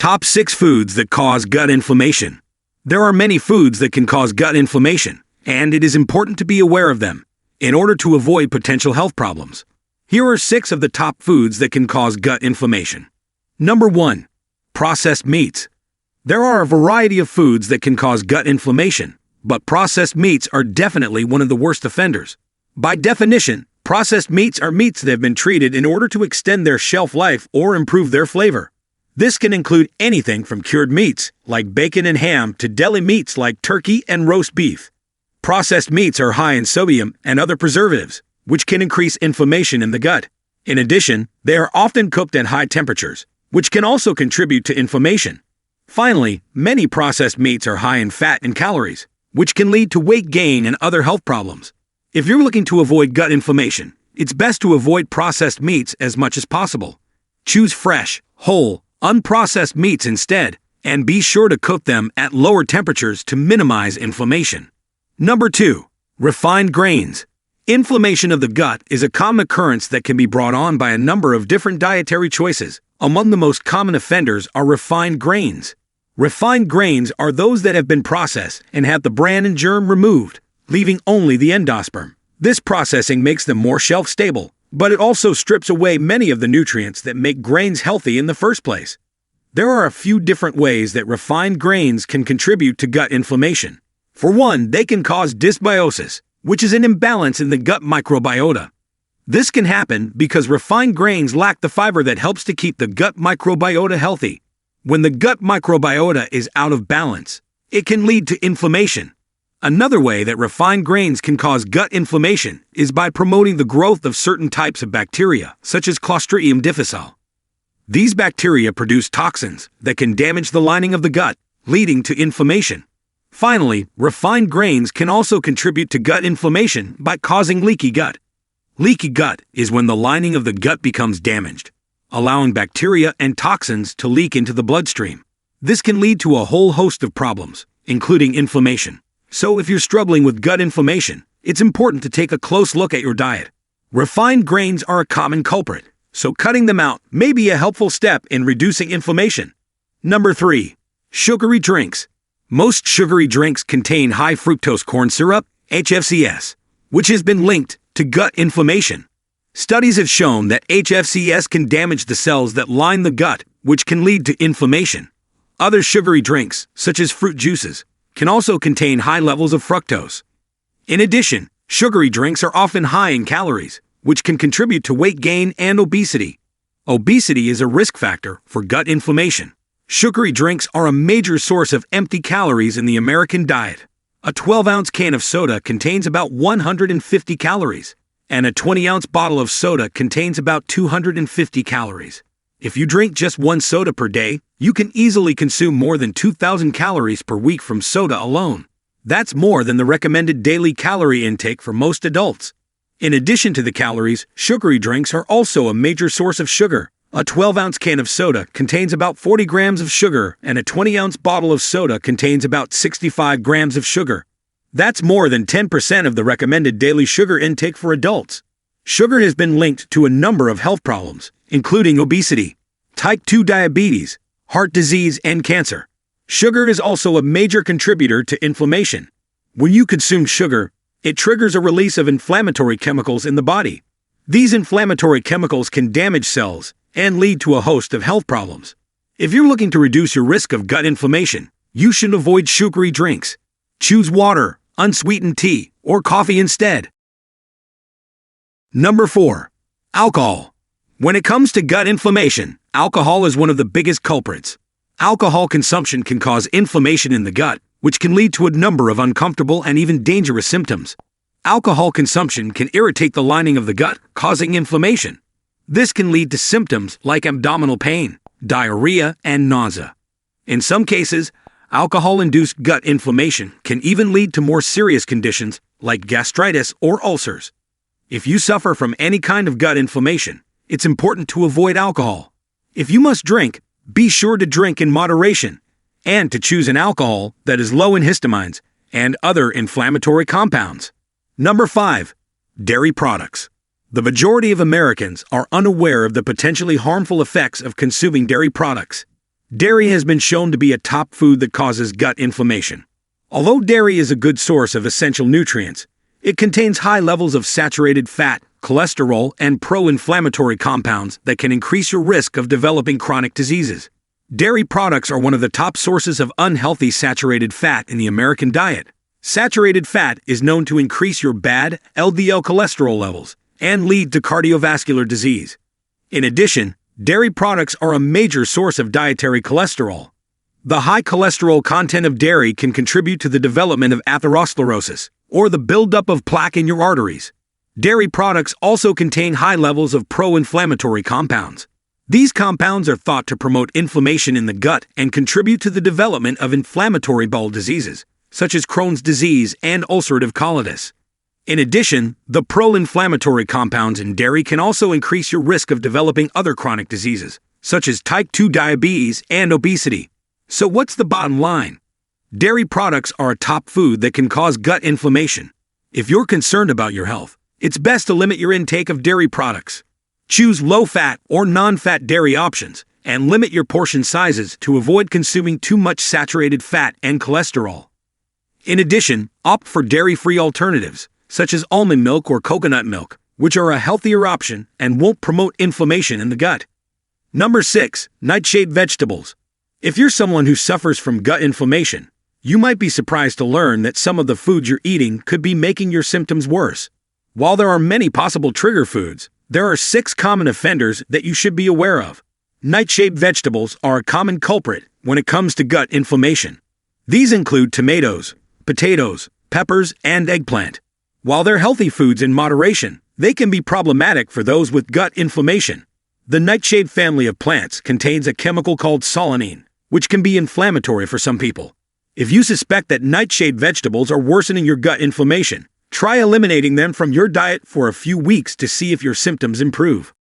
Top 6 foods that cause gut inflammation. There are many foods that can cause gut inflammation, and it is important to be aware of them in order to avoid potential health problems. Here are 6 of the top foods that can cause gut inflammation. Number 1. Processed meats. There are a variety of foods that can cause gut inflammation, but processed meats are definitely one of the worst offenders. By definition, processed meats are meats that have been treated in order to extend their shelf life or improve their flavor. This can include anything from cured meats, like bacon and ham, to deli meats like turkey and roast beef. Processed meats are high in sodium and other preservatives, which can increase inflammation in the gut. In addition, they are often cooked at high temperatures, which can also contribute to inflammation. Finally, many processed meats are high in fat and calories, which can lead to weight gain and other health problems. If you're looking to avoid gut inflammation, it's best to avoid processed meats as much as possible. Choose fresh, whole, unprocessed meats instead, and be sure to cook them at lower temperatures to minimize inflammation. Number 2. Refined grains. Inflammation of the gut is a common occurrence that can be brought on by a number of different dietary choices. Among the most common offenders are refined grains. Refined grains are those that have been processed and have the bran and germ removed, leaving only the endosperm. This processing makes them more shelf-stable, but it also strips away many of the nutrients that make grains healthy in the first place. There are a few different ways that refined grains can contribute to gut inflammation. For one, they can cause dysbiosis, which is an imbalance in the gut microbiota. This can happen because refined grains lack the fiber that helps to keep the gut microbiota healthy. When the gut microbiota is out of balance, it can lead to inflammation. Another way that refined grains can cause gut inflammation is by promoting the growth of certain types of bacteria, such as Clostridium difficile. These bacteria produce toxins that can damage the lining of the gut, leading to inflammation. Finally, refined grains can also contribute to gut inflammation by causing leaky gut. Leaky gut is when the lining of the gut becomes damaged, allowing bacteria and toxins to leak into the bloodstream. This can lead to a whole host of problems, including inflammation. So if you're struggling with gut inflammation, it's important to take a close look at your diet. Refined grains are a common culprit, so cutting them out may be a helpful step in reducing inflammation. Number 3. Sugary drinks. Most sugary drinks contain high fructose corn syrup, HFCS, which has been linked to gut inflammation. Studies have shown that HFCS can damage the cells that line the gut, which can lead to inflammation. Other sugary drinks, such as fruit juices, can also contain high levels of fructose. In addition, sugary drinks are often high in calories, which can contribute to weight gain and obesity. Obesity is a risk factor for gut inflammation. Sugary drinks are a major source of empty calories in the American diet. A 12-ounce can of soda contains about 150 calories, and a 20-ounce bottle of soda contains about 250 calories. If you drink just one soda per day, you can easily consume more than 2,000 calories per week from soda alone. That's more than the recommended daily calorie intake for most adults. In addition to the calories, sugary drinks are also a major source of sugar. A 12-ounce can of soda contains about 40 grams of sugar, and a 20-ounce bottle of soda contains about 65 grams of sugar. That's more than 10% of the recommended daily sugar intake for adults. Sugar has been linked to a number of health problems, including obesity, type 2 diabetes, heart disease, and cancer. Sugar is also a major contributor to inflammation. When you consume sugar, it triggers a release of inflammatory chemicals in the body. These inflammatory chemicals can damage cells and lead to a host of health problems. If you're looking to reduce your risk of gut inflammation, you should avoid sugary drinks. Choose water, unsweetened tea, or coffee instead. Number 4. Alcohol. When it comes to gut inflammation, alcohol is one of the biggest culprits. Alcohol consumption can cause inflammation in the gut, which can lead to a number of uncomfortable and even dangerous symptoms. Alcohol consumption can irritate the lining of the gut, causing inflammation. This can lead to symptoms like abdominal pain, diarrhea, and nausea. In some cases, alcohol-induced gut inflammation can even lead to more serious conditions like gastritis or ulcers. If you suffer from any kind of gut inflammation, it's important to avoid alcohol. If you must drink, be sure to drink in moderation and to choose an alcohol that is low in histamines and other inflammatory compounds. Number 5. Dairy products. The majority of Americans are unaware of the potentially harmful effects of consuming dairy products. Dairy has been shown to be a top food that causes gut inflammation. Although dairy is a good source of essential nutrients, it contains high levels of saturated fat, cholesterol, and pro-inflammatory compounds that can increase your risk of developing chronic diseases. Dairy products are one of the top sources of unhealthy saturated fat in the American diet. Saturated fat is known to increase your bad LDL cholesterol levels and lead to cardiovascular disease. In addition, dairy products are a major source of dietary cholesterol. The high cholesterol content of dairy can contribute to the development of atherosclerosis, or the buildup of plaque in your arteries. Dairy products also contain high levels of pro-inflammatory compounds. These compounds are thought to promote inflammation in the gut and contribute to the development of inflammatory bowel diseases, such as Crohn's disease and ulcerative colitis. In addition, the pro-inflammatory compounds in dairy can also increase your risk of developing other chronic diseases, such as type 2 diabetes and obesity. So what's the bottom line? Dairy products are a top food that can cause gut inflammation. If you're concerned about your health, it's best to limit your intake of dairy products. Choose low-fat or non-fat dairy options and limit your portion sizes to avoid consuming too much saturated fat and cholesterol. In addition, opt for dairy-free alternatives, such as almond milk or coconut milk, which are a healthier option and won't promote inflammation in the gut. Number 6. Nightshade Vegetables. If you're someone who suffers from gut inflammation, you might be surprised to learn that some of the foods you're eating could be making your symptoms worse. While there are many possible trigger foods, there are 6 common offenders that you should be aware of. Nightshade vegetables are a common culprit when it comes to gut inflammation. These include tomatoes, potatoes, peppers, and eggplant. While they're healthy foods in moderation, they can be problematic for those with gut inflammation. The nightshade family of plants contains a chemical called solanine, which can be inflammatory for some people. If you suspect that nightshade vegetables are worsening your gut inflammation, try eliminating them from your diet for a few weeks to see if your symptoms improve.